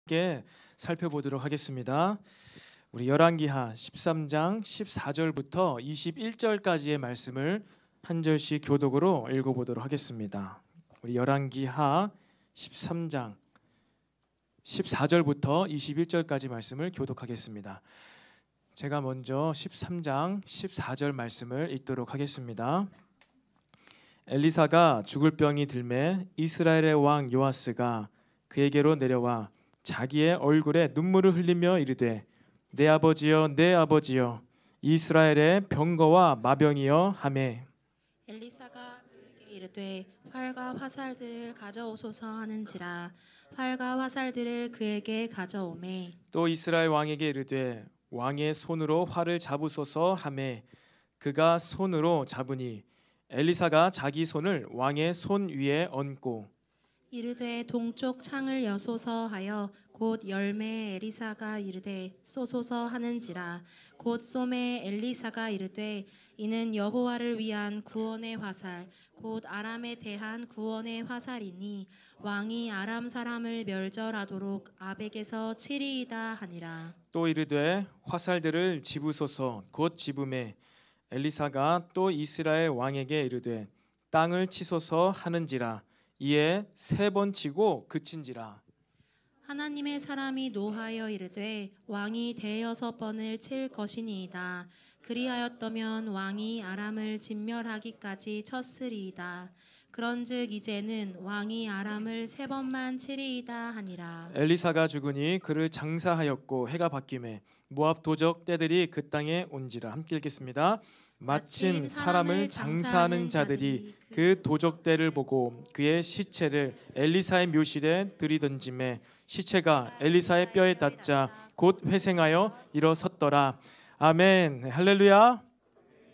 함께 살펴보도록 하겠습니다. 우리 열왕기하 13장 14절부터 21절까지의 말씀을 한 절씩 교독으로 읽어보도록 하겠습니다. 우리 열왕기하 13장 14절부터 21절까지 말씀을 교독하겠습니다. 제가 먼저 13장 14절 말씀을 읽도록 하겠습니다. 엘리사가 죽을 병이 들매 이스라엘의 왕 요아스가 그에게로 내려와 자기의 얼굴에 눈물을 흘리며 이르되 내 아버지여 내 아버지여 이스라엘의 병거와 마병이여 하매 엘리사가 그에게 이르되 활과 화살들을 가져오소서 하는지라 활과 화살들을 그에게 가져오매 또 이스라엘 왕에게 이르되 왕의 손으로 활을 잡으소서 하매 그가 손으로 잡으니 엘리사가 자기 손을 왕의 손 위에 얹고 이르되 동쪽 창을 여소서 하여 곧 열매 엘리사가 이르되 쏘소서 하는지라 곧 쏘매 엘리사가 이르되 이는 여호와를 위한 구원의 화살 곧 아람에 대한 구원의 화살이니 왕이 아람 사람을 멸절하도록 아벡에서 치리이다 하니라. 또 이르되 화살들을 집으소서 곧 집음에 엘리사가 또 이스라엘 왕에게 이르되 땅을 치소서 하는지라 이에 3번 치고 그친지라. 하나님의 사람이 노하여 이르되 왕이 대6번을 칠 것이니이다. 그리하였더면 왕이 아람을 진멸하기까지 쳤으리이다. 그런즉 이제는 왕이 아람을 3번만 치리이다 하니라. 엘리사가 죽으니 그를 장사하였고 해가 바뀌매 모압 도적 떼들이 그 땅에 온지라. 함께 읽겠습니다. 마침 사람을 장사하는 자들이 그 도적대를 보고 그의 시체를 엘리사의 묘실에 들이던짐에 시체가 엘리사의 뼈에 닿자 곧 회생하여 일어섰더라. 아멘. 할렐루야.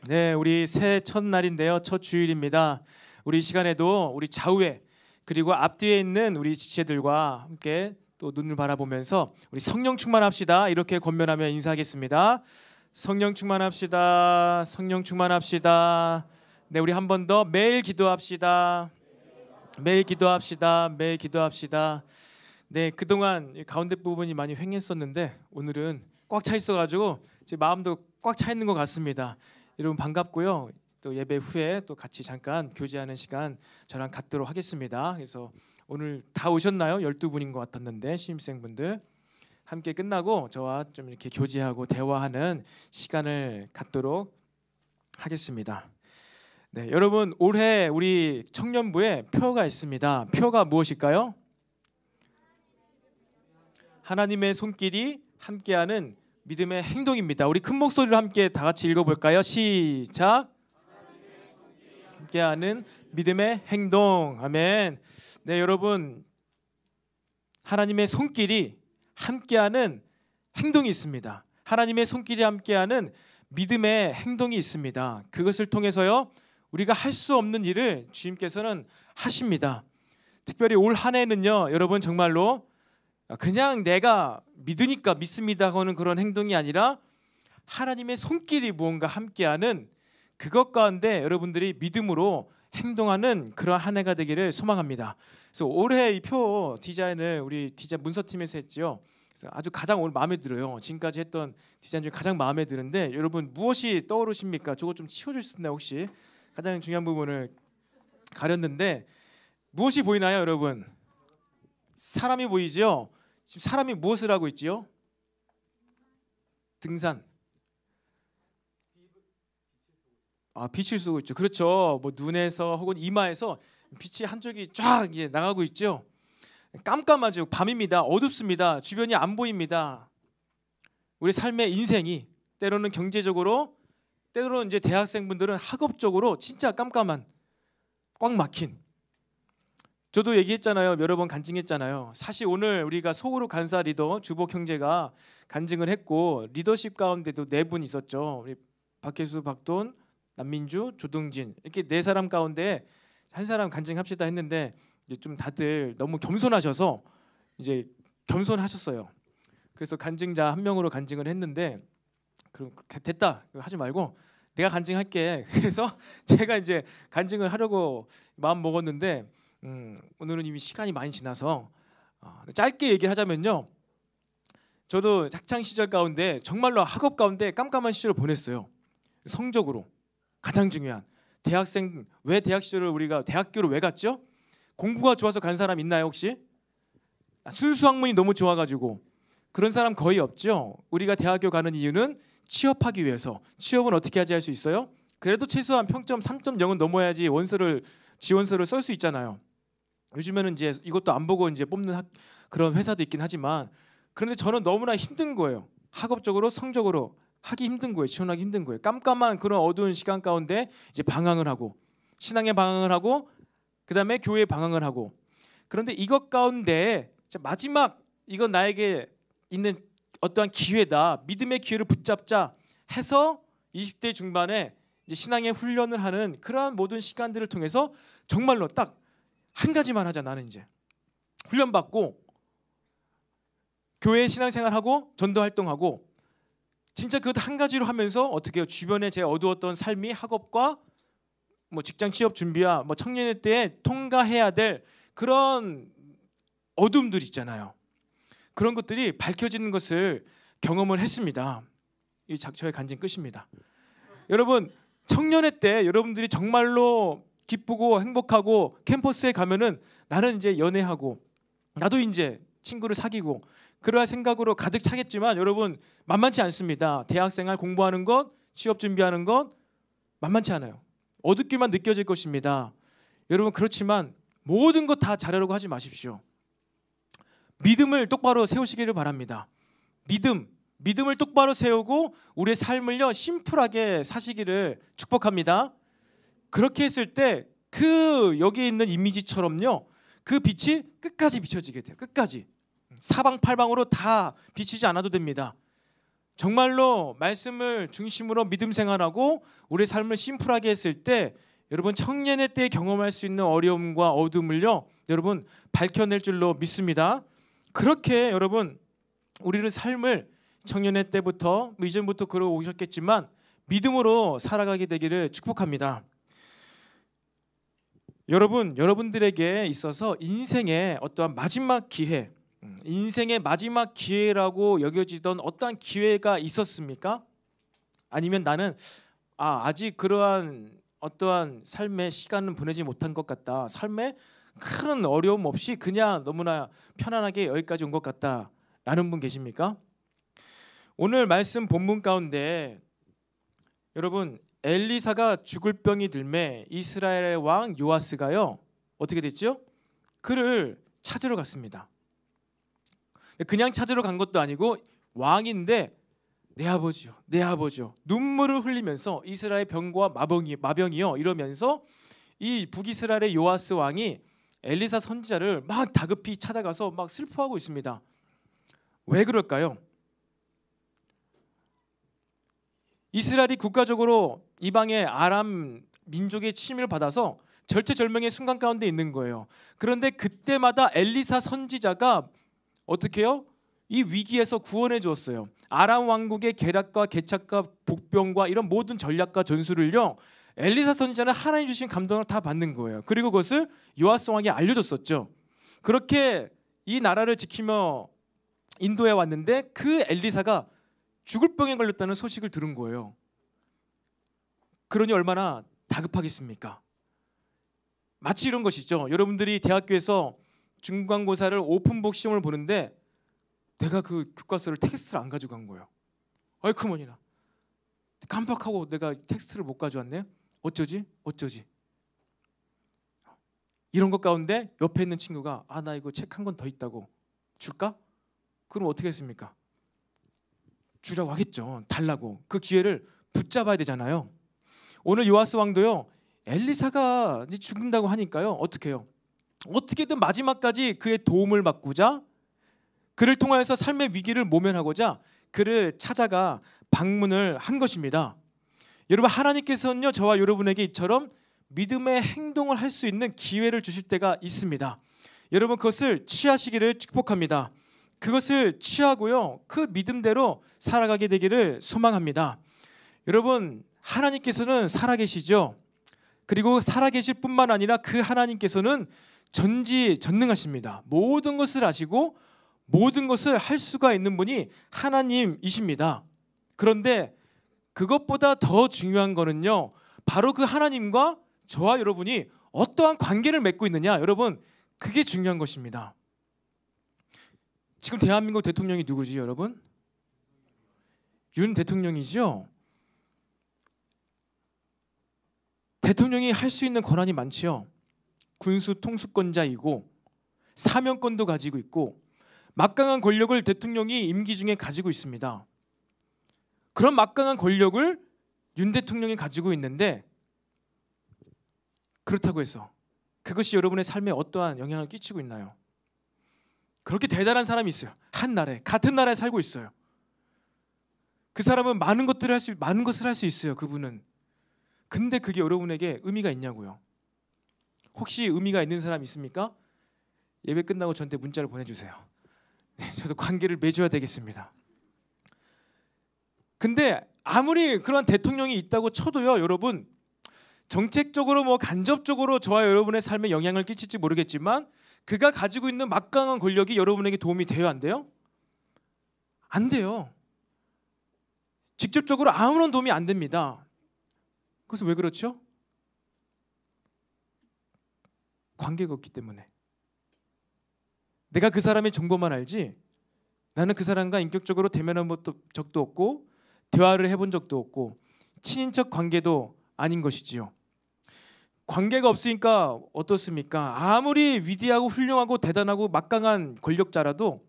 네, 우리 새해 첫날인데요, 첫 주일입니다. 우리 시간에도 우리 좌우에 그리고 앞뒤에 있는 우리 지체들과 함께 또 눈을 바라보면서 우리 성령 충만합시다 이렇게 권면하며 인사하겠습니다. 성령 충만합시다. 성령 충만합시다. 네, 우리 한 번 더 매일 기도합시다. 매일 기도합시다. 매일 기도합시다. 네, 그동안 가운데 부분이 많이 횡했었는데 오늘은 꽉 차 있어가지고 제 마음도 꽉 차 있는 것 같습니다. 여러분 반갑고요. 또 예배 후에 또 같이 잠깐 교제하는 시간 저랑 갖도록 하겠습니다. 그래서 오늘 다 오셨나요? 12분인 것 같았는데 신입생분들 함께 끝나고 저와 좀 이렇게 교제하고 대화하는 시간을 갖도록 하겠습니다. 네, 여러분 올해 우리 청년부에 표가 있습니다. 표가 무엇일까요? 하나님의 손길이 함께하는 믿음의 행동입니다. 우리 큰 목소리로 함께 다 같이 읽어볼까요? 시작. 함께하는 믿음의 행동. 아멘. 네, 여러분 하나님의 손길이 함께하는 행동이 있습니다. 하나님의 손길이 함께하는 믿음의 행동이 있습니다. 그것을 통해서요 우리가 할 수 없는 일을 주님께서는 하십니다. 특별히 올 한 해는요 여러분 정말로 그냥 내가 믿으니까 믿습니다 하는 그런 행동이 아니라 하나님의 손길이 무언가 함께하는 그것 가운데 여러분들이 믿음으로 행동하는 그런 한 해가 되기를 소망합니다. 그래서 올해 이 표 디자인을 우리 디자인 문서팀에서 했죠. 그래서 아주 가장 오늘 마음에 들어요. 지금까지 했던 디자인 중에 가장 마음에 드는데 여러분 무엇이 떠오르십니까? 저거 좀 치워줄 수 있나요 혹시? 가장 중요한 부분을 가렸는데 무엇이 보이나요 여러분? 사람이 보이죠? 지금 사람이 무엇을 하고 있지요? 등산. 빛을 쏘고 있죠. 그렇죠. 뭐 눈에서 혹은 이마에서 빛이 한쪽이 쫙 이제 나가고 있죠. 깜깜하죠. 밤입니다. 어둡습니다. 주변이 안 보입니다. 우리 삶의 인생이 때로는 경제적으로, 때로는 이제 대학생분들은 학업적으로 진짜 깜깜한, 꽉 막힌. 저도 얘기했잖아요. 여러 번 간증했잖아요. 사실 오늘 우리가 속으로 간사 리더 주복 형제가 간증을 했고 리더십 가운데도 4분 있었죠. 우리 박혜수, 박돈, 남민주, 조동진 이렇게 4사람 가운데 한 사람 간증합시다 했는데 이제 좀 다들 너무 겸손하셔서 이제 겸손하셨어요. 그래서 간증자 한 명으로 간증을 했는데 그럼 됐다 하지 말고 내가 간증할게. 그래서 제가 이제 간증을 하려고 마음 먹었는데 오늘은 이미 시간이 많이 지나서 짧게 얘기를 하자면요. 저도 학창 시절 가운데 정말로 학업 가운데 깜깜한 시절을 보냈어요. 성적으로 가장 중요한 대학생. 왜 대학 시절을 우리가 대학교를 왜 갔죠? 공부가 좋아서 간 사람 있나요 혹시? 순수 학문이 너무 좋아가지고. 그런 사람 거의 없죠. 우리가 대학교 가는 이유는 취업하기 위해서. 취업은 어떻게 하지 할 수 있어요? 그래도 최소한 평점 3.0은 넘어야지 지원서를 쓸 수 있잖아요. 요즘에는 이제 이것도 안 보고 이제 뽑는 그런 회사도 있긴 하지만, 그런데 저는 너무나 힘든 거예요. 학업적으로 성적으로 하기 힘든 거예요. 지원하기 힘든 거예요. 깜깜한 그런 어두운 시간 가운데 이제 방황을 하고, 신앙의 방황을 하고, 그다음에 교회의 방황을 하고. 그런데 이것 가운데 마지막 이건 나에게 있는 어떠한 기회다, 믿음의 기회를 붙잡자 해서 20대 중반에 이제 신앙의 훈련을 하는 그러한 모든 시간들을 통해서 정말로 딱 한 가지만 하자. 나는 이제 훈련받고 교회 신앙생활하고 전도 활동하고, 진짜 그것 한 가지로 하면서 어떻게 해요? 주변에 제 어두웠던 삶이 학업과 뭐 직장 취업 준비와 뭐 청년의 때에 통과해야 될 그런 어둠들 있잖아요. 그런 것들이 밝혀지는 것을 경험을 했습니다. 이 저의 간증 끝입니다. 여러분, 청년의 때 여러분들이 정말로 기쁘고 행복하고 캠퍼스에 가면은 나는 이제 연애하고 나도 이제 친구를 사귀고 그러한 생각으로 가득 차겠지만, 여러분 만만치 않습니다. 대학생활 공부하는 것, 취업 준비하는 것 만만치 않아요. 어둡게만 느껴질 것입니다. 여러분, 그렇지만 모든 것 다 잘하려고 하지 마십시오. 믿음을 똑바로 세우시기를 바랍니다. 믿음을 똑바로 세우고 우리의 삶을요 심플하게 사시기를 축복합니다. 그렇게 했을 때 그 여기 있는 이미지처럼요 그 빛이 끝까지 비춰지게 돼요. 끝까지 사방팔방으로 다 비치지 않아도 됩니다. 정말로 말씀을 중심으로 믿음 생활하고 우리의 삶을 심플하게 했을 때 여러분 청년의 때 경험할 수 있는 어려움과 어둠을요 여러분 밝혀낼 줄로 믿습니다. 그렇게 여러분 우리를 삶을 청년의 때부터 이전부터 그러고 오셨겠지만 믿음으로 살아가게 되기를 축복합니다. 여러분들에게 있어서 인생의 어떠한 마지막 기회, 인생의 마지막 기회라고 여겨지던 어떠한 기회가 있었습니까? 아니면 나는 아직 그러한 어떠한 삶의 시간은 보내지 못한 것 같다, 삶에 큰 어려움 없이 그냥 너무나 편안하게 여기까지 온 것 같다 라는 분 계십니까? 오늘 말씀 본문 가운데 여러분 엘리사가 죽을 병이 들매 이스라엘의 왕 요아스가요 어떻게 됐죠? 그를 찾으러 갔습니다. 그냥 찾으러 간 것도 아니고 왕인데 내 아버지요 눈물을 흘리면서 이스라엘 병과 마병이요 이러면서 이 북이스라엘의 요아스 왕이 엘리사 선지자를 막 다급히 찾아가서 막 슬퍼하고 있습니다. 왜 그럴까요? 이스라엘이 국가적으로 이방의 아람 민족의 침입을 받아서 절체절명의 순간 가운데 있는 거예요. 그런데 그때마다 엘리사 선지자가 어떻게 해요? 이 위기에서 구원해 주었어요. 아람 왕국의 계략과 개착과 복병과 이런 모든 전략과 전술을요 엘리사 선지자는 하나님 주신 감동을 다 받는 거예요. 그리고 그것을 요아스 왕에게 알려줬었죠. 그렇게 이 나라를 지키며 인도에 왔는데 그 엘리사가 죽을 병에 걸렸다는 소식을 들은 거예요. 그러니 얼마나 다급하겠습니까? 마치 이런 것이죠. 여러분들이 대학교에서 중간고사를 오픈북 시험을 보는데 내가 그 교과서를 텍스트를 안 가지고 간 거예요. 어이쿠머니나 깜빡하고 내가 텍스트를 못 가져왔네. 어쩌지? 이런 것 가운데 옆에 있는 친구가 나 이거 책 한 권 더 있다고 줄까? 그럼 어떻게 했습니까? 주라고 하겠죠. 달라고. 그 기회를 붙잡아야 되잖아요. 오늘 요아스 왕도요 엘리사가 이제 죽는다고 하니까요 어떻게 해요? 어떻게든 마지막까지 그의 도움을 받고자, 그를 통하여서 삶의 위기를 모면하고자 그를 찾아가 방문을 한 것입니다. 여러분, 하나님께서는요 저와 여러분에게 이처럼 믿음의 행동을 할 수 있는 기회를 주실 때가 있습니다. 여러분 그것을 취하시기를 축복합니다. 그것을 취하고요 그 믿음대로 살아가게 되기를 소망합니다. 여러분 하나님께서는 살아계시죠. 그리고 살아계실 뿐만 아니라 그 하나님께서는 전지전능하십니다. 모든 것을 아시고 모든 것을 할 수가 있는 분이 하나님이십니다. 그런데 그것보다 더 중요한 거는요, 바로 그 하나님과 저와 여러분이 어떠한 관계를 맺고 있느냐, 여러분, 그게 중요한 것입니다. 지금 대한민국 대통령이 누구지, 여러분? 윤 대통령이죠. 대통령이 할 수 있는 권한이 많지요. 군수 통수권자이고 사면권도 가지고 있고 막강한 권력을 대통령이 임기 중에 가지고 있습니다. 그런 막강한 권력을 윤 대통령이 가지고 있는데, 그렇다고 해서 그것이 여러분의 삶에 어떠한 영향을 끼치고 있나요? 그렇게 대단한 사람이 있어요. 한 나라에, 같은 나라에 살고 있어요. 그 사람은 많은 것을 할 수 있어요. 그분은. 근데 그게 여러분에게 의미가 있냐고요. 혹시 의미가 있는 사람 있습니까? 예배 끝나고 저한테 문자를 보내주세요. 네, 저도 관계를 맺어야 되겠습니다. 근데 아무리 그런 대통령이 있다고 쳐도요, 여러분, 정책적으로 뭐 간접적으로 저와 여러분의 삶에 영향을 끼칠지 모르겠지만 그가 가지고 있는 막강한 권력이 여러분에게 도움이 돼요, 안 돼요? 안 돼요. 직접적으로 아무런 도움이 안 됩니다. 그래서 왜 그렇죠? 관계가 없기 때문에. 내가 그 사람의 정보만 알지 나는 그 사람과 인격적으로 대면한 적도 없고 대화를 해본 적도 없고 친인척 관계도 아닌 것이지요. 관계가 없으니까 어떻습니까? 아무리 위대하고 훌륭하고 대단하고 막강한 권력자라도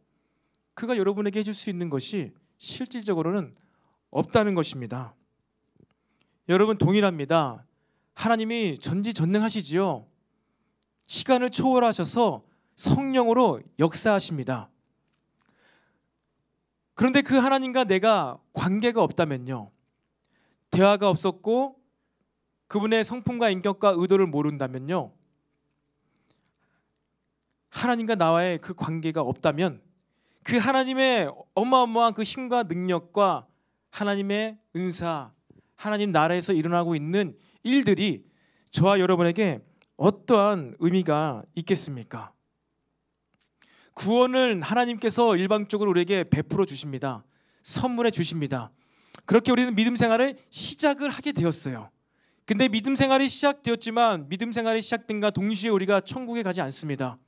그가 여러분에게 해줄 수 있는 것이 실질적으로는 없다는 것입니다. 여러분, 동일합니다. 하나님이 전지전능하시지요. 시간을 초월하셔서 성령으로 역사하십니다. 그런데 그 하나님과 내가 관계가 없다면요, 대화가 없었고 그분의 성품과 인격과 의도를 모른다면요, 하나님과 나와의 그 관계가 없다면 그 하나님의 어마어마한 그 힘과 능력과 하나님의 은사, 하나님 나라에서 일어나고 있는 일들이 저와 여러분에게 어떠한 의미가 있겠습니까? 구원을 하나님께서 일방적으로 우리에게 베풀어 주십니다. 선물해 주십니다. 그렇게 우리는 믿음 생활을 시작을 하게 되었어요. 근데 믿음 생활이 시작되었지만 믿음 생활이 시작된과 동시에 우리가 천국에 가지 않습니다.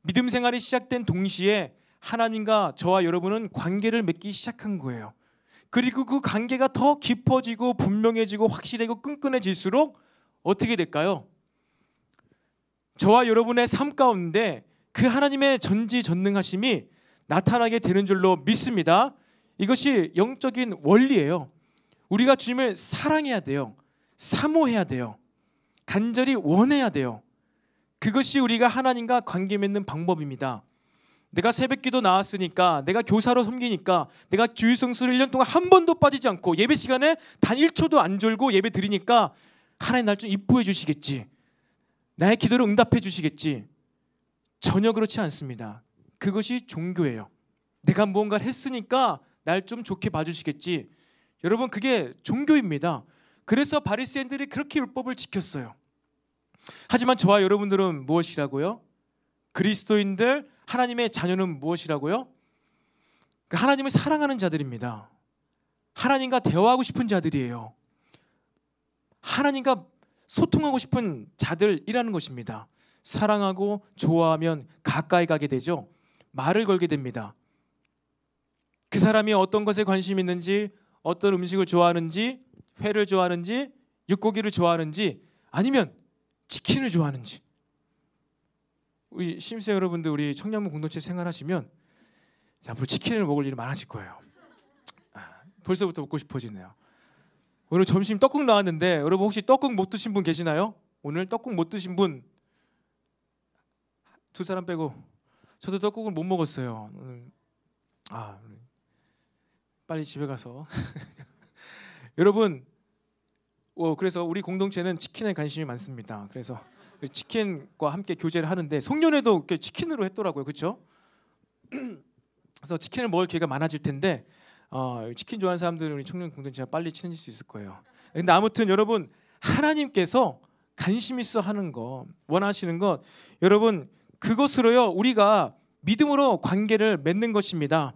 믿음 생활이 시작된 동시에 하나님과 저와 여러분은 관계를 맺기 시작한 거예요. 그리고 그 관계가 더 깊어지고 분명해지고 확실하고 끈끈해질수록 어떻게 될까요? 저와 여러분의 삶 가운데 그 하나님의 전지전능하심이 나타나게 되는 줄로 믿습니다. 이것이 영적인 원리예요. 우리가 주님을 사랑해야 돼요. 사모해야 돼요. 간절히 원해야 돼요. 그것이 우리가 하나님과 관계 맺는 방법입니다. 내가 새벽기도 나왔으니까, 내가 교사로 섬기니까, 내가 주일 성수를 1년 동안 한 번도 빠지지 않고 예배 시간에 단 1초도 안 졸고 예배 드리니까 하나님 날 좀 이뻐해 주시겠지, 나의 기도를 응답해 주시겠지. 전혀 그렇지 않습니다. 그것이 종교예요. 내가 무언가를 했으니까 날 좀 좋게 봐주시겠지. 여러분, 그게 종교입니다. 그래서 바리새인들이 그렇게 율법을 지켰어요. 하지만 저와 여러분들은 무엇이라고요? 그리스도인들, 하나님의 자녀는 무엇이라고요? 하나님을 사랑하는 자들입니다. 하나님과 대화하고 싶은 자들이에요. 하나님과 소통하고 싶은 자들이라는 것입니다. 사랑하고 좋아하면 가까이 가게 되죠. 말을 걸게 됩니다. 그 사람이 어떤 것에 관심이 있는지, 어떤 음식을 좋아하는지, 회를 좋아하는지, 육고기를 좋아하는지, 아니면 치킨을 좋아하는지. 우리 심세 여러분들, 우리 청년부 공동체 생활하시면 앞으로 치킨을 먹을 일이 많아질 거예요. 벌써부터 먹고 싶어지네요. 오늘 점심 떡국 나왔는데 여러분 혹시 떡국 못 드신 분 계시나요? 오늘 떡국 못 드신 분 두 사람 빼고. 저도 떡국을 못 먹었어요. 빨리 집에 가서 여러분, 그래서 우리 공동체는 치킨에 관심이 많습니다. 그래서 치킨과 함께 교제를 하는데 송년회도 치킨으로 했더라고요. 그렇죠? 그래서 치킨을 먹을 기회가 많아질 텐데 치킨 좋아하는 사람들은 우리 청년 공동체가 빨리 친해질 수 있을 거예요. 근데 아무튼 여러분, 하나님께서 관심 있어 하는 거, 원하시는 것, 여러분, 그것으로요 우리가 믿음으로 관계를 맺는 것입니다.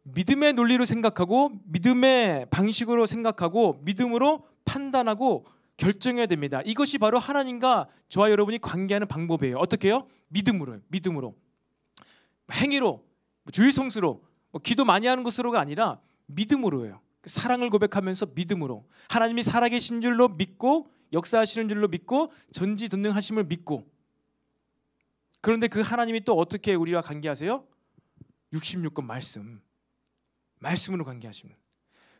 믿음의 논리로 생각하고 믿음의 방식으로 생각하고 믿음으로 판단하고 결정해야 됩니다. 이것이 바로 하나님과 저와 여러분이 관계하는 방법이에요. 어떻게 해요? 믿음으로요. 믿음으로. 행위로, 주일 성수로, 기도 많이 하는 것으로가 아니라 믿음으로예요. 사랑을 고백하면서 믿음으로, 하나님이 살아계신 줄로 믿고 역사하시는 줄로 믿고 전지전능하심을 믿고. 그런데 그 하나님이 또 어떻게 우리와 관계하세요? 66권 말씀으로 관계하시는,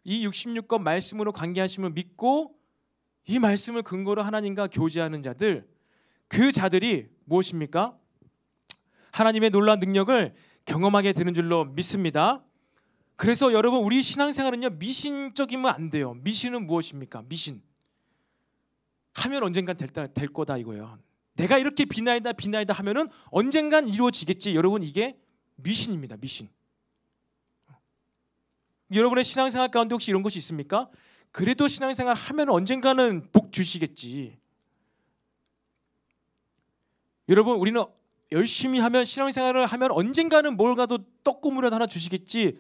이 66권 말씀으로 관계하심을 믿고 이 말씀을 근거로 하나님과 교제하는 자들, 그 자들이 무엇입니까? 하나님의 놀라운 능력을 경험하게 되는 줄로 믿습니다. 그래서 여러분, 우리 신앙생활은요, 미신적이면 안 돼요. 미신은 무엇입니까? 미신 하면 언젠간 될 거다 이거예요. 내가 이렇게 비나이다 하면은 언젠간 이루어지겠지. 여러분, 이게 미신입니다. 미신. 여러분의 신앙생활 가운데 혹시 이런 것이 있습니까? 그래도 신앙생활 하면 언젠가는 복 주시겠지. 여러분, 우리는 열심히 하면, 신앙생활을 하면 언젠가는 뭘가도 떡 고무라도 하나 주시겠지,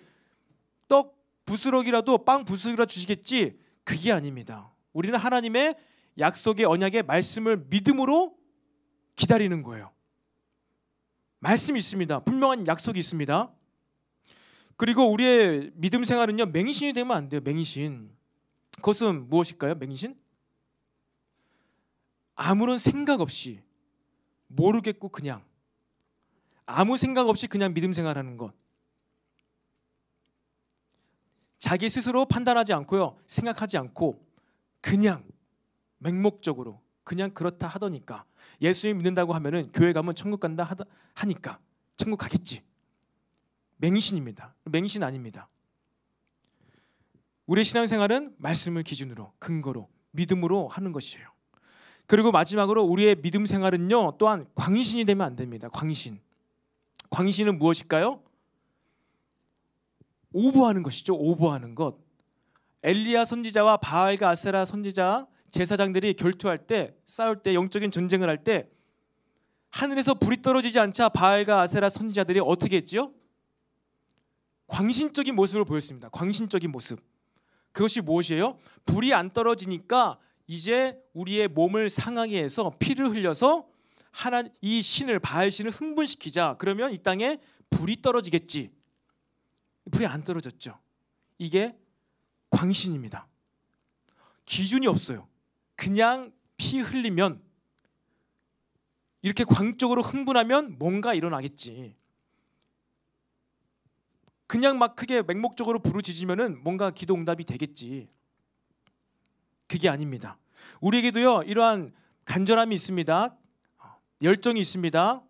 떡 부스러기라도, 빵 부스러기라도 주시겠지. 그게 아닙니다. 우리는 하나님의 약속의 언약의 말씀을 믿음으로 기다리는 거예요. 말씀이 있습니다. 분명한 약속이 있습니다. 그리고 우리의 믿음 생활은요, 맹신이 되면 안 돼요. 맹신. 그것은 무엇일까요? 맹신? 아무런 생각 없이, 모르겠고 그냥 아무 생각 없이 그냥 믿음 생활하는 것. 자기 스스로 판단하지 않고요, 생각하지 않고 그냥 맹목적으로 그냥 그렇다 하더니까, 예수님 믿는다고 하면은 교회 가면 천국 간다 하니까 천국 가겠지. 맹신입니다. 맹신 아닙니다. 우리의 신앙생활은 말씀을 기준으로, 근거로, 믿음으로 하는 것이에요. 그리고 마지막으로 우리의 믿음 생활은요, 또한 광신이 되면 안 됩니다. 광신은 무엇일까요? 오버하는 것이죠. 오버하는 것. 엘리야 선지자와 바알과 아세라 선지자, 제사장들이 결투할 때, 싸울 때, 영적인 전쟁을 할 때 하늘에서 불이 떨어지지 않자 바알과 아세라 선지자들이 어떻게 했지요? 광신적인 모습을 보였습니다. 광신적인 모습. 그것이 무엇이에요? 불이 안 떨어지니까 이제 우리의 몸을 상하게 해서 피를 흘려서 이 신을, 바알 신을 흥분시키자. 그러면 이 땅에 불이 떨어지겠지. 불이 안 떨어졌죠. 이게 광신입니다. 기준이 없어요. 그냥 피 흘리면, 이렇게 광적으로 흥분하면 뭔가 일어나겠지. 그냥 막 크게 맹목적으로 부르짖으면은 뭔가 기도 응답이 되겠지. 그게 아닙니다. 우리에게도요, 이러한 간절함이 있습니다. 열정이 있습니다.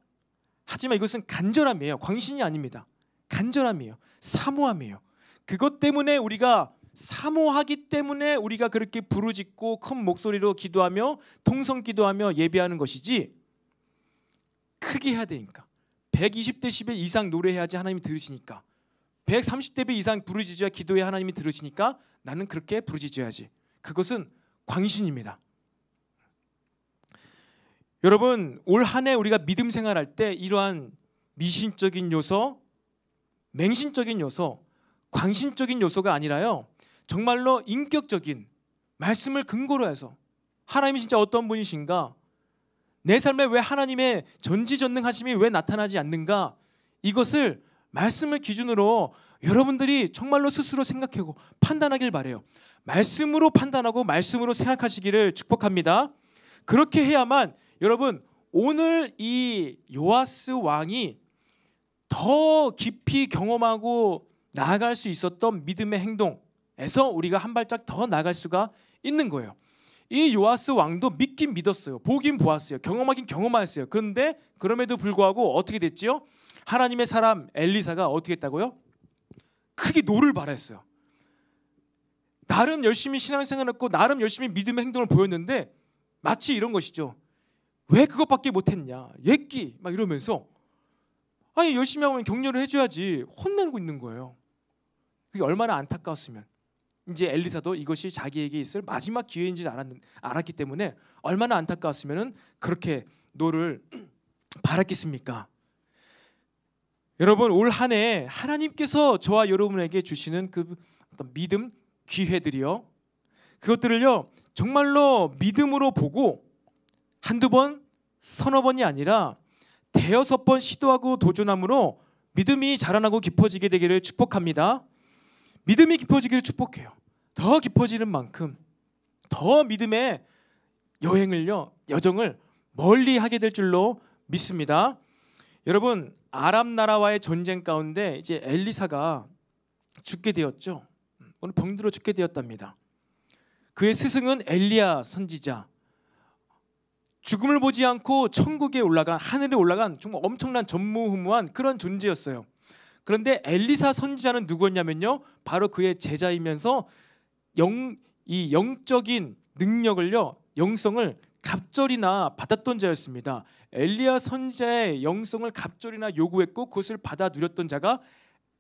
하지만 이것은 간절함이에요. 광신이 아닙니다. 간절함이에요. 사모함이에요. 그것 때문에, 우리가 사모하기 때문에 우리가 그렇게 부르짖고 큰 목소리로 기도하며 통성 기도하며 예배하는 것이지, 크게 해야 되니까. 120데시벨 이상 노래해야지 하나님이 들으시니까, 130dB 이상 부르짖어야 기도해 하나님이 들으시니까 나는 그렇게 부르짖어야지. 그것은 광신입니다. 여러분, 올 한 해 우리가 믿음 생활할 때 이러한 미신적인 요소, 맹신적인 요소, 광신적인 요소가 아니라요, 정말로 인격적인 말씀을 근거로 해서 하나님이 진짜 어떤 분이신가, 내 삶에 왜 하나님의 전지전능하심이 왜 나타나지 않는가, 이것을 말씀을 기준으로 여러분들이 정말로 스스로 생각하고 판단하길 바래요. 말씀으로 판단하고 말씀으로 생각하시기를 축복합니다. 그렇게 해야만 여러분, 오늘 이 요아스 왕이 더 깊이 경험하고 나아갈 수 있었던 믿음의 행동에서 우리가 한 발짝 더 나아갈 수가 있는 거예요. 이 요아스 왕도 믿긴 믿었어요. 보긴 보았어요. 경험하긴 경험하였어요. 그런데 그럼에도 불구하고 어떻게 됐지요? 하나님의 사람 엘리사가 어떻게 했다고요? 크게 노를 발했어요. 나름 열심히 신앙생활했고 나름 열심히 믿음의 행동을 보였는데, 마치 이런 것이죠. 왜 그것밖에 못했냐, 예끼 막 이러면서, 아니 열심히 하면 격려를 해줘야지, 혼내고 있는 거예요. 그게 얼마나 안타까웠으면. 이제 엘리사도 이것이 자기에게 있을 마지막 기회인지 알았기 때문에 얼마나 안타까웠으면 그렇게 노를 바랐겠습니까? 여러분, 올 한 해 하나님께서 저와 여러분에게 주시는 그 어떤 믿음 기회들이요, 그것들을요 정말로 믿음으로 보고 한두 번, 서너 번이 아니라 대여섯 번 시도하고 도전함으로 믿음이 자라나고 깊어지게 되기를 축복합니다. 믿음이 깊어지기를 축복해요. 더 깊어지는 만큼 더 믿음의 여정을 멀리 하게 될 줄로 믿습니다. 여러분, 아람 나라와의 전쟁 가운데 이제 엘리사가 죽게 되었죠. 오늘 병들어 죽게 되었답니다. 그의 스승은 엘리야 선지자, 죽음을 보지 않고 천국에 올라간, 하늘에 올라간 정말 엄청난 전무후무한 그런 존재였어요. 그런데 엘리사 선지자는 누구였냐면요, 바로 그의 제자이면서 이 영적인 능력을요, 영성을 갑절이나 받았던 자였습니다. 엘리야 선지자의 영성을 갑절이나 요구했고 그것을 받아 누렸던 자가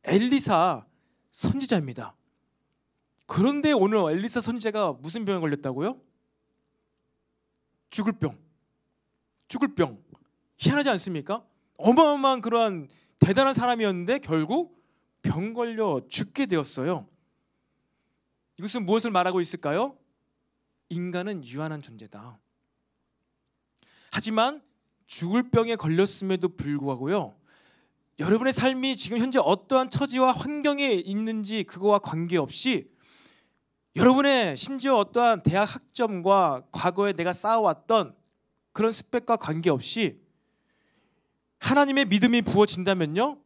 엘리사 선지자입니다. 그런데 오늘 엘리사 선지자가 무슨 병에 걸렸다고요? 죽을 병. 희한하지 않습니까? 어마어마한 그러한 대단한 사람이었는데 결국 병 걸려 죽게 되었어요. 이것은 무엇을 말하고 있을까요? 인간은 유한한 존재다. 하지만 죽을 병에 걸렸음에도 불구하고요, 여러분의 삶이 지금 현재 어떠한 처지와 환경에 있는지 그거와 관계없이, 여러분의 심지어 어떠한 대학 학점과 과거에 내가 쌓아왔던 그런 스펙과 관계없이 하나님의 믿음이 부어진다면요,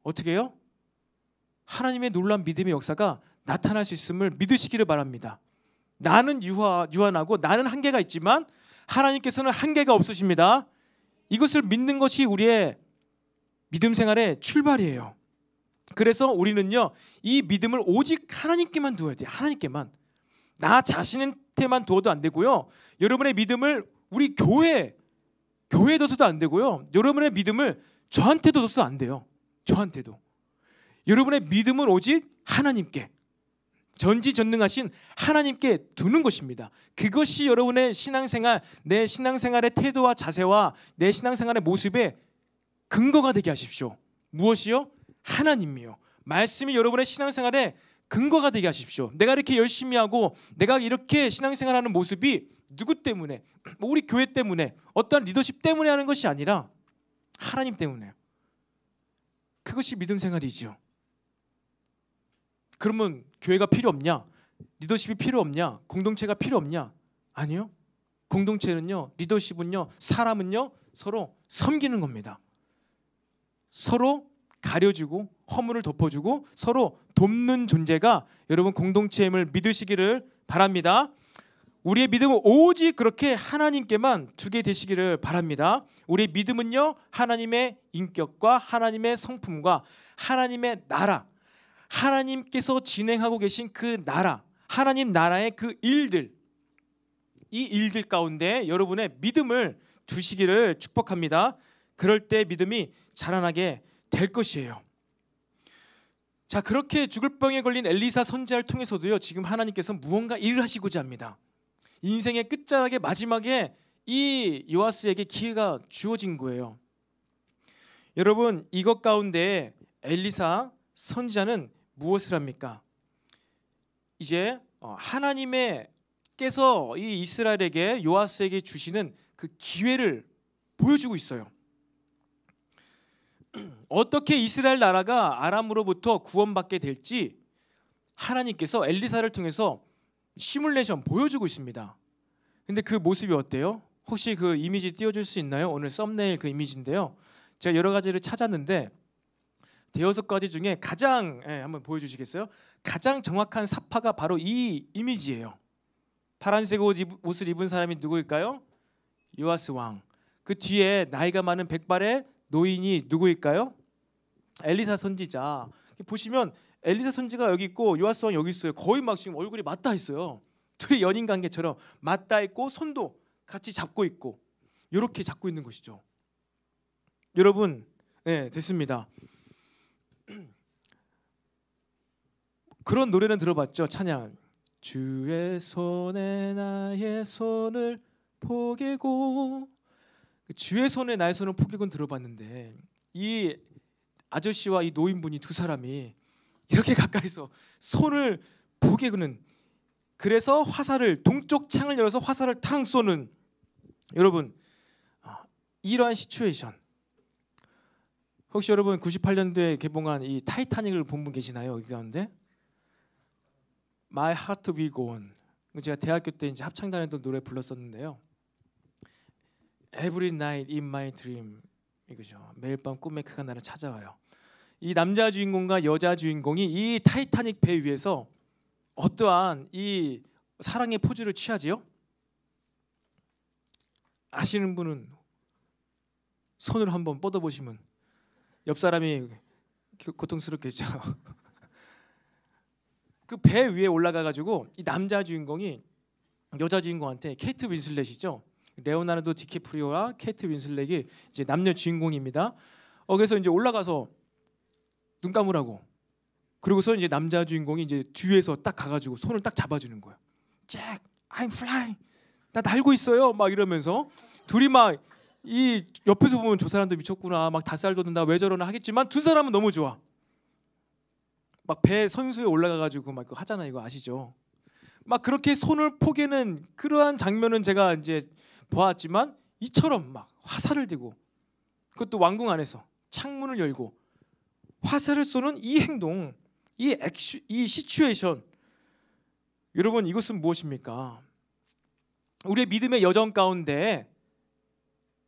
어떻게 해요? 하나님의 놀라운 믿음의 역사가 나타날 수 있음을 믿으시기를 바랍니다. 나는 유한하고 나는 한계가 있지만 하나님께서는 한계가 없으십니다. 이것을 믿는 것이 우리의 믿음 생활의 출발이에요. 그래서 우리는요, 이 믿음을 오직 하나님께만 두어야 돼요. 하나님께만. 나 자신한테만 두어도 안 되고요, 여러분의 믿음을 우리 교회에 둬서도 안 되고요, 여러분의 믿음을 저한테도 둬서도 안 돼요. 저한테도. 여러분의 믿음은 오직 하나님께, 전지전능하신 하나님께 두는 것입니다. 그것이 여러분의 신앙생활, 내 신앙생활의 태도와 자세와 내 신앙생활의 모습의 근거가 되게 하십시오. 무엇이요? 하나님이요. 말씀이 여러분의 신앙생활의 근거가 되게 하십시오. 내가 이렇게 열심히 하고 내가 이렇게 신앙생활하는 모습이 누구 때문에, 우리 교회 때문에, 어떠한 리더십 때문에 하는 것이 아니라 하나님 때문에요. 그것이 믿음 생활이지요. 그러면 교회가 필요 없냐? 리더십이 필요 없냐? 공동체가 필요 없냐? 아니요. 공동체는요, 리더십은요, 사람은요 서로 섬기는 겁니다. 서로 가려주고 허물을 덮어주고 서로 돕는 존재가 여러분 공동체임을 믿으시기를 바랍니다. 우리의 믿음은 오직 그렇게 하나님께만 두게 되시기를 바랍니다. 우리의 믿음은요, 하나님의 인격과 하나님의 성품과 하나님의 나라, 하나님께서 진행하고 계신 그 나라, 하나님 나라의 그 일들, 이 일들 가운데 여러분의 믿음을 두시기를 축복합니다. 그럴 때 믿음이 자라나게 될 것이에요. 자, 그렇게 죽을 병에 걸린 엘리사 선지자를 통해서도요, 지금 하나님께서 무언가 일을 하시고자 합니다. 인생의 끝자락의 마지막에 이 요아스에게 기회가 주어진 거예요. 여러분, 이것 가운데 엘리사 선지자는 무엇을 합니까? 이제 하나님께서 이 이스라엘에게, 요아스에게 주시는 그 기회를 보여주고 있어요. 어떻게 이스라엘 나라가 아람으로부터 구원받게 될지 하나님께서 엘리사를 통해서 시뮬레이션 보여주고 있습니다. 근데 그 모습이 어때요? 혹시 그 이미지 띄워줄 수 있나요? 오늘 썸네일 그 이미지인데요, 제가 여러 가지를 찾았는데 대여섯 가지 중에 가장, 한번 보여주시겠어요? 가장 정확한 사파가 바로 이 이미지예요. 파란색 옷을 입은 사람이 누구일까요? 요아스 왕. 그 뒤에 나이가 많은 백발의 노인이 누구일까요? 엘리사 선지자. 보시면 엘리사 선지가 여기 있고 요아스 왕 여기 있어요. 거의 막 지금 얼굴이 맞닿아 있어요. 둘이 연인 관계처럼 맞닿아 있고 손도 같이 잡고 있고 이렇게 잡고 있는 것이죠. 여러분, 됐습니다. 그런 노래는 들어봤죠? 찬양. 주의 손에 나의 손을 포개고, 주의 손에 나의 손을 포개고는 들어봤는데 이 아저씨와 이 노인분이 두 사람이 이렇게 가까이서 손을 보게 그는, 그래서 화살을, 동쪽 창을 열어서 화살을 탕 쏘는, 여러분 이러한 시츄에이션. 혹시 여러분 98년도에 개봉한 이 타이타닉을 본 분 계시나요? 여기 가운데? My Heart Will Go On. 제가 대학교 때 이제 합창단에도 노래 불렀었는데요. Every Night in My Dream, 이거죠. 매일 밤 꿈에 그가 나를 찾아와요. 이 남자 주인공과 여자 주인공이 이 타이타닉 배 위에서 어떠한 이 사랑의 포즈를 취하지요? 아시는 분은 손을 한번 뻗어보시면 옆 사람이 고통스럽겠죠. 그 배 위에 올라가가지고 이 남자 주인공이 여자 주인공한테, 케이트 윈슬렛이죠. 레오나르도 디캐프리오와 케이트 윈슬렛이 이제 남녀 주인공입니다. 그래서 이제 올라가서 눈 감으라고. 그러고서 이제 남자 주인공이 이제 뒤에서 딱 가가지고 손을 딱 잡아주는 거예요. 잭, I'm flying. 나 날고 있어요. 막 이러면서 둘이 막 이 옆에서 보면 저 사람도 미쳤구나, 막 닷살 돋는다, 왜 저러나 하겠지만 두 사람은 너무 좋아. 막 배 선수에 올라가가지고 막 그거 하잖아, 이거 아시죠? 막 그렇게 손을 포개는 그러한 장면은 제가 이제 보았지만, 이처럼 막 화살을 들고, 그것도 왕궁 안에서 창문을 열고 화살을 쏘는 이 행동, 이 시츄에이션, 여러분 이것은 무엇입니까? 우리의 믿음의 여정 가운데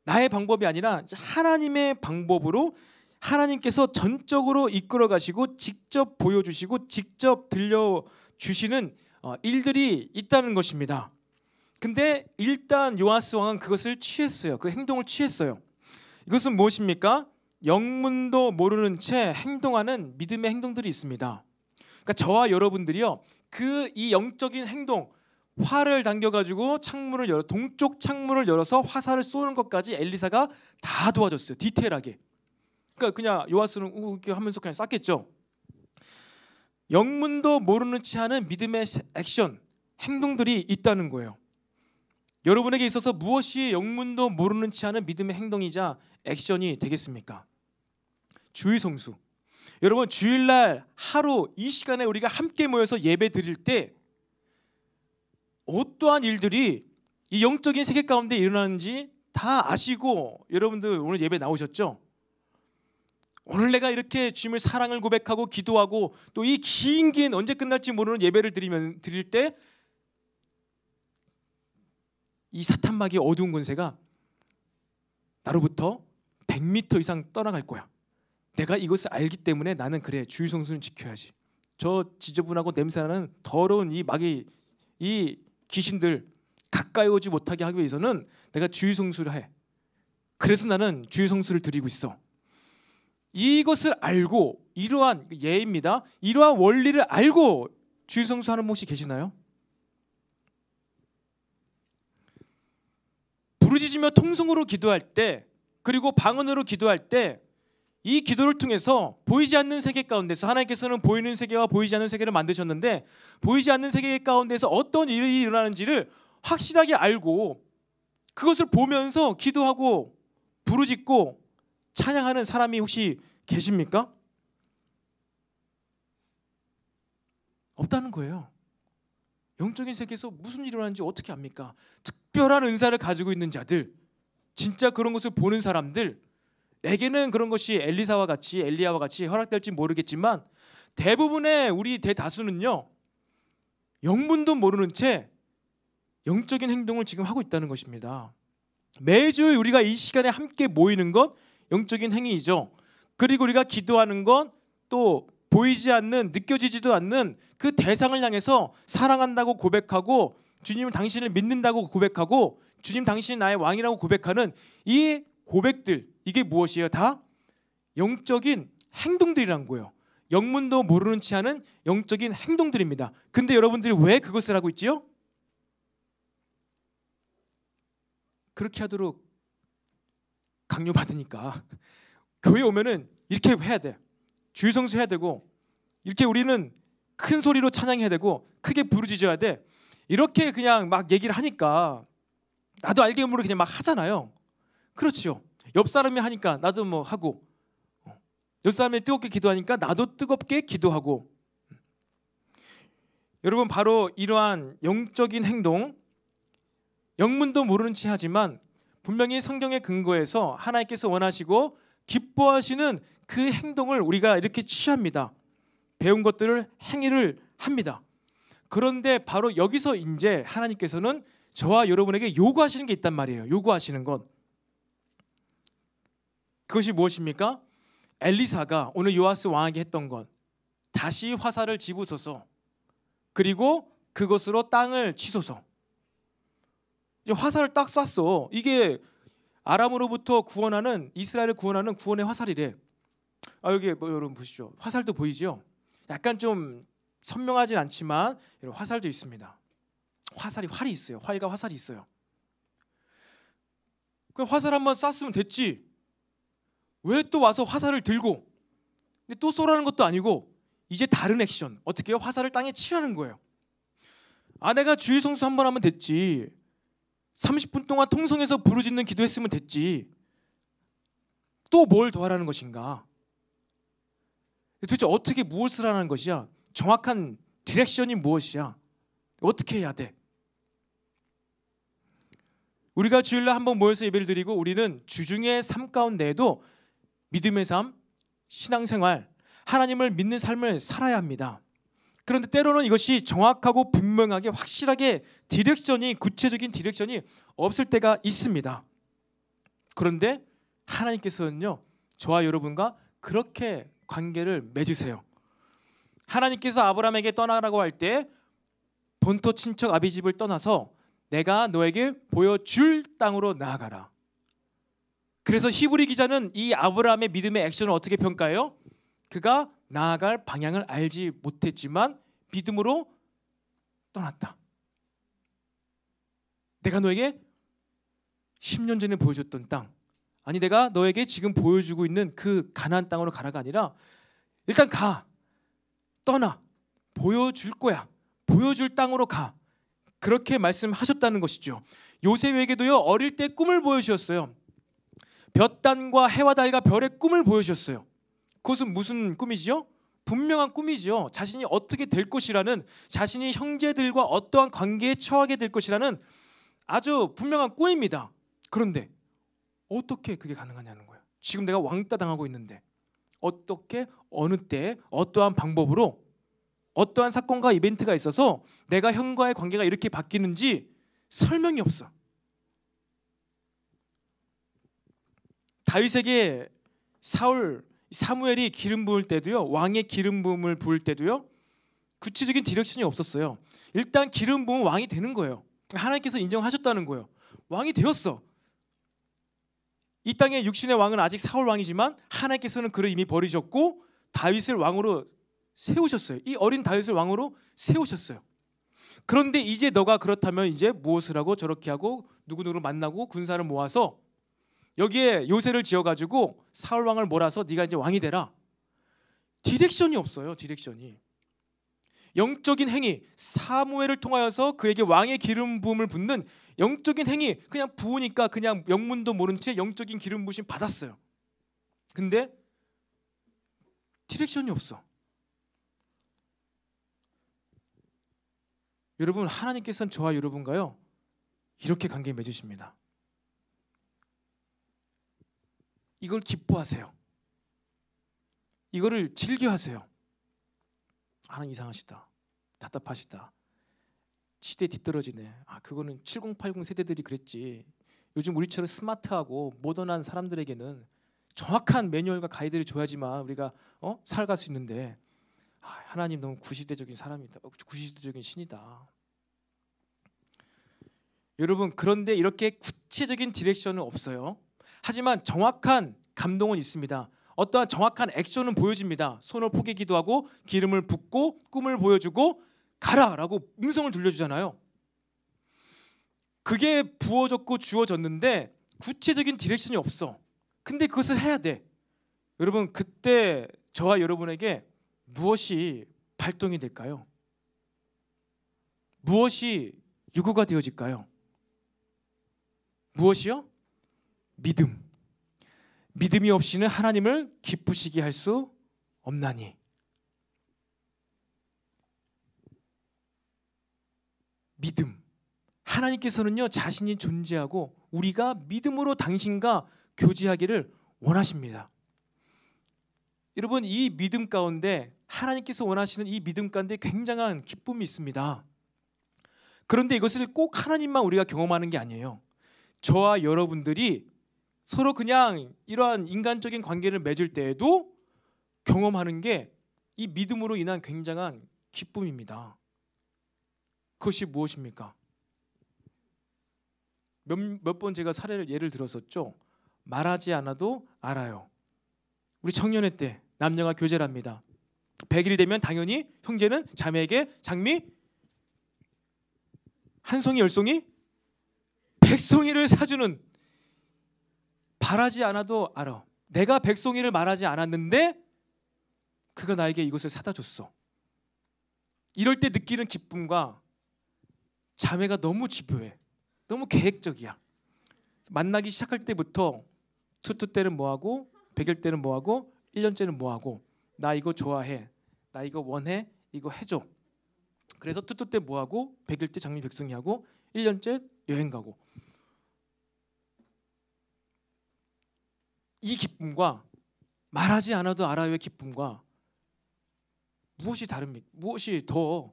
나의 방법이 아니라 하나님의 방법으로 하나님께서 전적으로 이끌어 가시고 직접 보여주시고 직접 들려주시는 일들이 있다는 것입니다. 근데 일단 요아스 왕은 그것을 취했어요. 그 행동을 취했어요. 이것은 무엇입니까? 영문도 모르는 채 행동하는 믿음의 행동들이 있습니다. 그러니까 저와 여러분들이요, 이 영적인 행동, 활을 당겨가지고 창문을 열어, 동쪽 창문을 열어서 화살을 쏘는 것까지 엘리사가 다 도와줬어요. 디테일하게. 그러니까 그냥 요아스는 이렇게 하면서 그냥 쐈겠죠. 영문도 모르는 채 하는 믿음의 액션, 행동들이 있다는 거예요. 여러분에게 있어서 무엇이 영문도 모르는 채 하는 믿음의 행동이자 액션이 되겠습니까? 주일 성수. 여러분 주일날 하루 이 시간에 우리가 함께 모여서 예배 드릴 때 어떠한 일들이 이 영적인 세계 가운데 일어나는지 다 아시고 여러분들 오늘 예배 나오셨죠? 오늘 내가 이렇게 주님을 사랑을 고백하고 기도하고 또 이 긴 언제 끝날지 모르는 예배를 드릴 때 이 사탄마귀의 어두운 권세가 나로부터 100m 이상 떠나갈 거야. 내가 이것을 알기 때문에 나는 그래, 주일 성수는 지켜야지. 저 지저분하고 냄새나는 더러운 이 마귀, 이 귀신들 가까이 오지 못하게 하기 위해서는 내가 주일 성수를 해. 그래서 나는 주일 성수를 드리고 있어. 이것을 알고, 이러한 예입니다. 이러한 원리를 알고 주일 성수하는 분이 계시나요? 부르짖으며 통성으로 기도할 때, 그리고 방언으로 기도할 때, 이 기도를 통해서 보이지 않는 세계 가운데서 하나님께서는 보이는 세계와 보이지 않는 세계를 만드셨는데, 보이지 않는 세계 가운데서 어떤 일이 일어나는지를 확실하게 알고 그것을 보면서 기도하고 부르짖고 찬양하는 사람이 혹시 계십니까? 없다는 거예요. 영적인 세계에서 무슨 일이 일어나는지 어떻게 압니까? 특별한 은사를 가지고 있는 자들, 진짜 그런 것을 보는 사람들, 에게는 그런 것이 엘리사와 같이, 엘리야와 같이 허락될지 모르겠지만 대부분의 우리 대다수는요, 영문도 모르는 채 영적인 행동을 지금 하고 있다는 것입니다. 매주 우리가 이 시간에 함께 모이는 것 영적인 행위이죠. 그리고 우리가 기도하는 건 또 보이지 않는, 느껴지지도 않는 그 대상을 향해서 사랑한다고 고백하고, 주님은 당신을 믿는다고 고백하고, 주님 당신이 나의 왕이라고 고백하는 이 고백들, 이게 무엇이에요? 다 영적인 행동들이란 거예요. 영문도 모르는 채 하는 영적인 행동들입니다. 근데 여러분들이 왜 그것을 하고 있지요? 그렇게 하도록 강요받으니까. 교회 오면은 이렇게 해야 돼. 주일 성수 해야 되고, 이렇게 우리는 큰 소리로 찬양해야 되고, 크게 부르짖어야 돼. 이렇게 그냥 막 얘기를 하니까 나도 알게 모르게 그냥 막 하잖아요. 그렇죠. 옆 사람이 하니까 나도 뭐 하고. 옆 사람이 뜨겁게 기도하니까 나도 뜨겁게 기도하고. 여러분, 바로 이러한 영적인 행동, 영문도 모르는 채 하지만 분명히 성경의 근거에서 하나님께서 원하시고 기뻐하시는 그 행동을 우리가 이렇게 취합니다. 배운 것들을 행위를 합니다. 그런데 바로 여기서 이제 하나님께서는 저와 여러분에게 요구하시는 게 있단 말이에요. 요구하시는 것. 그것이 무엇입니까? 엘리사가 오늘 요아스 왕에게 했던 것, 다시 화살을 집으소서, 그리고 그것으로 땅을 치소서. 이제 화살을 딱 쐈어. 이게 아람으로부터 구원하는, 이스라엘을 구원하는 구원의 화살이래. 여기 뭐 여러분 보시죠. 화살도 보이죠? 약간 좀 선명하진 않지만 이런 화살도 있습니다. 활이 있어요. 활과 화살이 있어요. 그 화살 한번 쐈으면 됐지. 왜 또 와서 화살을 들고, 근데 또 쏘라는 것도 아니고 이제 다른 액션. 어떻게 해요? 화살을 땅에 치라는 거예요. 내가 주일 성수 한번 하면 됐지. 30분 동안 통성에서 부르짖는 기도했으면 됐지. 또 뭘 더 하라는 것인가? 도대체 어떻게 무엇을 하라는 것이야? 정확한 디렉션이 무엇이야? 어떻게 해야 돼? 우리가 주일날 한번 모여서 예배를 드리고 우리는 주중의 삶 가운데에도 믿음의 삶, 신앙생활, 하나님을 믿는 삶을 살아야 합니다. 그런데 때로는 이것이 정확하고 분명하게 확실하게 디렉션이, 구체적인 디렉션이 없을 때가 있습니다. 그런데 하나님께서는요, 저와 여러분과 그렇게 관계를 맺으세요. 하나님께서 아브라함에게 떠나라고 할 때 본토 친척 아비 집을 떠나서 내가 너에게 보여줄 땅으로 나아가라. 그래서 히브리 기자는 이 아브라함의 믿음의 액션을 어떻게 평가해요? 그가 나아갈 방향을 알지 못했지만 믿음으로 떠났다. 내가 너에게 10년 전에 보여줬던 땅, 아니 내가 너에게 지금 보여주고 있는 그 가나안 땅으로 가라가 아니라 일단 가, 떠나, 보여줄 거야, 보여줄 땅으로 가. 그렇게 말씀하셨다는 것이죠. 요셉에게도요, 어릴 때 꿈을 보여주셨어요. 볕단과 해와 달과 별의 꿈을 보여주셨어요. 그것은 무슨 꿈이지요? 분명한 꿈이지요. 자신이 어떻게 될 것이라는, 자신이 형제들과 어떠한 관계에 처하게 될 것이라는 아주 분명한 꿈입니다. 그런데 어떻게 그게 가능하냐는 거예요. 지금 내가 왕따 당하고 있는데 어떻게, 어느 때, 어떠한 방법으로, 어떠한 사건과 이벤트가 있어서 내가 형과의 관계가 이렇게 바뀌는지 설명이 없어. 다윗에게 사무엘이 기름 부을 때도요, 왕의 기름 부음을 부을 때도요, 구체적인 디렉션이 없었어요. 일단 기름 부으면 왕이 되는 거예요. 하나님께서 인정하셨다는 거예요. 왕이 되었어. 이 땅의 육신의 왕은 아직 사울 왕이지만 하나님께서는 그를 이미 버리셨고 다윗을 왕으로 세우셨어요. 이 어린 다윗을 왕으로 세우셨어요. 그런데 이제 너가 그렇다면 이제 무엇을 하고 저렇게 하고 누구누구를 만나고 군사를 모아서 여기에 요새를 지어가지고 사울 왕을 몰아서 네가 이제 왕이 되라. 디렉션이 없어요. 디렉션이. 영적인 행위, 사무엘을 통하여서 그에게 왕의 기름 부음을 붓는 영적인 행위, 그냥 부으니까 그냥 영문도 모른 채 영적인 기름 부으심 받았어요. 근데 디렉션이 없어. 여러분, 하나님께서는 저와 여러분과요, 이렇게 관계 맺으십니다. 이걸 기뻐하세요. 이거를 즐겨하세요. 하나님 이상하시다, 답답하시다, 시대에 뒤떨어지네. 그거는 7080 세대들이 그랬지. 요즘 우리처럼 스마트하고 모던한 사람들에게는 정확한 매뉴얼과 가이드를 줘야지만 우리가 살아갈 수 있는데, 하나님 너무 구시대적인 사람이다, 구시대적인 신이다. 여러분, 그런데 이렇게 구체적인 디렉션은 없어요. 하지만 정확한 감동은 있습니다. 어떠한 정확한 액션은 보여집니다. 손을 포개 기도하고 기름을 붓고 꿈을 보여주고 가라라고 음성을 들려주잖아요. 그게 부어졌고 주어졌는데 구체적인 디렉션이 없어. 근데 그것을 해야 돼. 여러분, 그때 저와 여러분에게 무엇이 발동이 될까요? 무엇이 유고가 되어질까요? 무엇이요? 믿음. 믿음이 없이는 하나님을 기쁘시게 할 수 없나니. 믿음. 하나님께서는요 자신이 존재하고 우리가 믿음으로 당신과 교제하기를 원하십니다. 여러분, 이 믿음 가운데 하나님께서 원하시는 이 믿음 가운데 굉장한 기쁨이 있습니다. 그런데 이것을 꼭 하나님만 우리가 경험하는 게 아니에요. 저와 여러분들이 서로 그냥 이러한 인간적인 관계를 맺을 때에도 경험하는 게 이 믿음으로 인한 굉장한 기쁨입니다. 그것이 무엇입니까? 몇 번 제가 예를 들었었죠. 말하지 않아도 알아요. 우리 청년회 때 남녀가 교제를 합니다. 100일이 되면 당연히 형제는 자매에게 장미 한 송이, 열 송이, 100송이를 사주는, 바라지 않아도 알아. 내가 100송이를 말하지 않았는데 그가 나에게 이것을 사다 줬어. 이럴 때 느끼는 기쁨과 자매가 너무 집요해. 너무 계획적이야. 만나기 시작할 때부터 투투 때는 뭐하고 100일 때는 뭐하고 1년째는 뭐하고 나 이거 좋아해, 나 이거 원해, 이거 해줘. 그래서 투투 때 뭐하고 100일 때 장미 백송이 하고 1년째 여행 가고. 이 기쁨과 말하지 않아도 알아요의 기쁨과 무엇이 다릅니까? 무엇이 더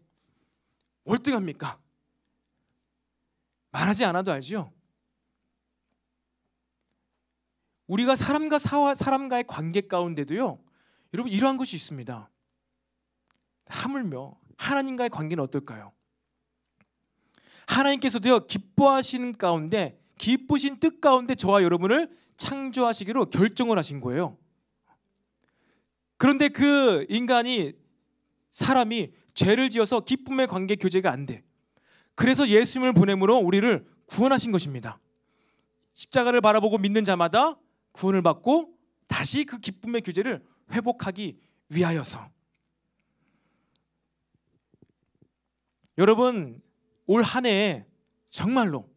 월등합니까? 말하지 않아도 알죠? 우리가 사람과의 관계 가운데도요, 여러분 이러한 것이 있습니다. 하물며 하나님과의 관계는 어떨까요? 하나님께서도요 기뻐하시는 가운데, 기쁘신 뜻 가운데 저와 여러분을 창조하시기로 결정을 하신 거예요. 그런데 그 사람이 죄를 지어서 기쁨의 관계 교제가 안 돼. 그래서 예수님을 보냄으로 우리를 구원하신 것입니다. 십자가를 바라보고 믿는 자마다 구원을 받고 다시 그 기쁨의 교제를 회복하기 위하여서. 여러분, 올 한 해에 정말로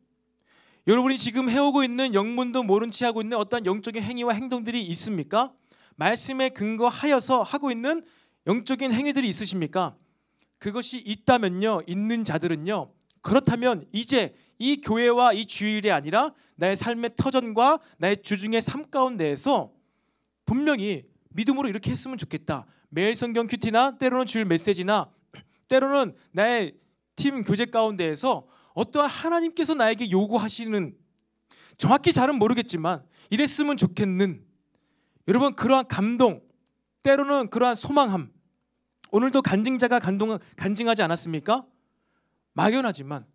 여러분이 지금 해오고 있는, 영문도 모른 채 하고 있는 어떤 영적인 행위와 행동들이 있습니까? 말씀에 근거하여서 하고 있는 영적인 행위들이 있으십니까? 그것이 있다면요, 있는 자들은요, 그렇다면 이제 이 교회와 이 주일이 아니라 나의 삶의 터전과 나의 주중의 삶 가운데에서 분명히 믿음으로 이렇게 했으면 좋겠다. 매일 성경 큐티나 때로는 주일 메시지나 때로는 나의 팀 교제 가운데에서 어떠한 하나님께서 나에게 요구하시는, 정확히 잘은 모르겠지만 이랬으면 좋겠는, 여러분 그러한 감동, 때로는 그러한 소망함. 오늘도 간증자가 간증하지 않았습니까? 막연하지만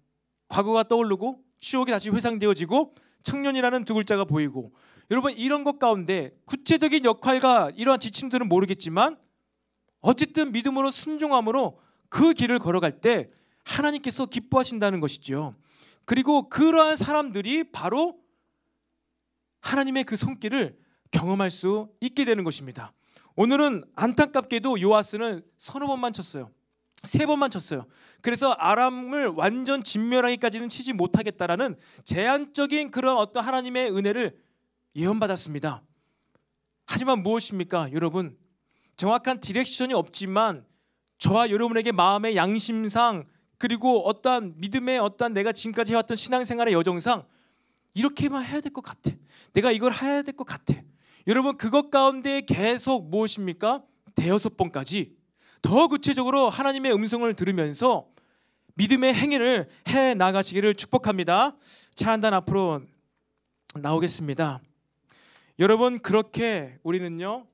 과거가 떠오르고 추억이 다시 회상되어지고 청년이라는 두 글자가 보이고, 여러분 이런 것 가운데 구체적인 역할과 이러한 지침들은 모르겠지만 어쨌든 믿음으로 순종함으로 그 길을 걸어갈 때 하나님께서 기뻐하신다는 것이죠. 그리고 그러한 사람들이 바로 하나님의 그 손길을 경험할 수 있게 되는 것입니다. 오늘은 안타깝게도 요아스는 서너 번만 쳤어요. 3번만 쳤어요. 그래서 아람을 완전 진멸하기까지는 치지 못하겠다라는 제한적인 그런 어떤 하나님의 은혜를 예언받았습니다. 하지만 무엇입니까? 여러분, 정확한 디렉션이 없지만 저와 여러분에게 마음의 양심상, 그리고 어떠한 믿음의 어떠한 내가 지금까지 해왔던 신앙생활의 여정상 이렇게만 해야 될 것 같아. 내가 이걸 해야 될 것 같아. 여러분 그것 가운데 계속 무엇입니까? 5번까지 더 구체적으로 하나님의 음성을 들으면서 믿음의 행위를 해 나가시기를 축복합니다. 차 한 잔 앞으로 나오겠습니다. 여러분 그렇게 우리는요,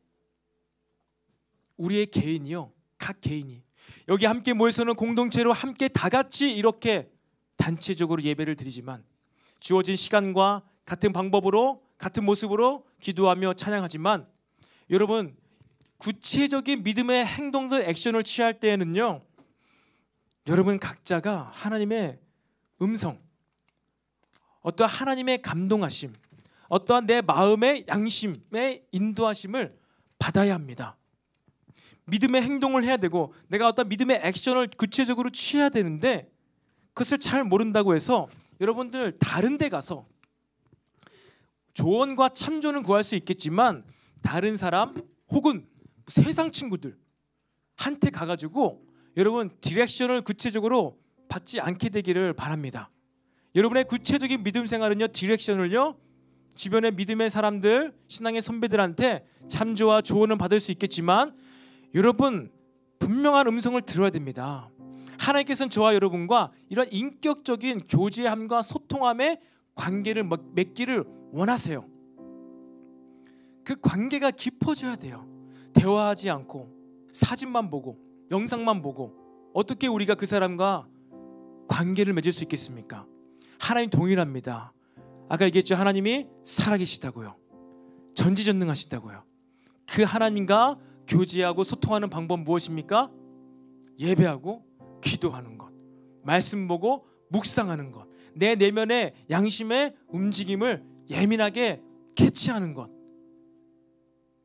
우리의 개인이요, 각 개인이 여기 함께 모여서는 공동체로 함께 다 같이 이렇게 단체적으로 예배를 드리지만 주어진 시간과 같은 방법으로 같은 모습으로 기도하며 찬양하지만, 여러분 구체적인 믿음의 행동들, 액션을 취할 때에는요, 여러분 각자가 하나님의 음성, 어떠한 하나님의 감동하심, 어떠한 내 마음의 양심의 인도하심을 받아야 합니다. 믿음의 행동을 해야 되고 내가 어떤 믿음의 액션을 구체적으로 취해야 되는데 그것을 잘 모른다고 해서 여러분들 다른 데 가서 조언과 참조는 구할 수 있겠지만 다른 사람 혹은 세상 친구들 한테 가가지고 여러분 디렉션을 구체적으로 받지 않게 되기를 바랍니다. 여러분의 구체적인 믿음 생활은요, 디렉션을요 주변의 믿음의 사람들, 신앙의 선배들한테 참조와 조언은 받을 수 있겠지만 여러분 분명한 음성을 들어야 됩니다. 하나님께서는 저와 여러분과 이런 인격적인 교제함과 소통함의 관계를 맺기를 원하세요. 그 관계가 깊어져야 돼요. 대화하지 않고 사진만 보고 영상만 보고 어떻게 우리가 그 사람과 관계를 맺을 수 있겠습니까? 하나님 동일합니다. 아까 얘기했죠. 하나님이 살아계시다고요. 전지전능하시다고요. 그 하나님과 교제하고 소통하는 방법 무엇입니까? 예배하고 기도하는 것, 말씀 보고 묵상하는 것, 내 내면의 양심의 움직임을 예민하게 캐치하는 것.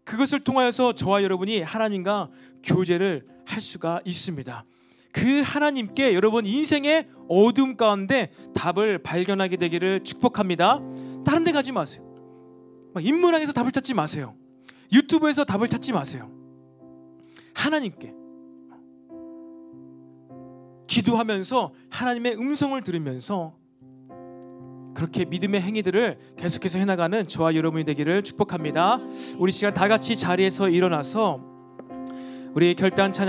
그것을 통하여서 저와 여러분이 하나님과 교제를 할 수가 있습니다. 그 하나님께 여러분 인생의 어둠 가운데 답을 발견하게 되기를 축복합니다. 다른 데 가지 마세요. 인문학에서 답을 찾지 마세요. 유튜브에서 답을 찾지 마세요. 하나님께 기도하면서 하나님의 음성을 들으면서 그렇게 믿음의 행위들을 계속해서 해나가는 저와 여러분이 되기를 축복합니다. 우리 시간 다 같이 자리에서 일어나서 우리 결단 찬양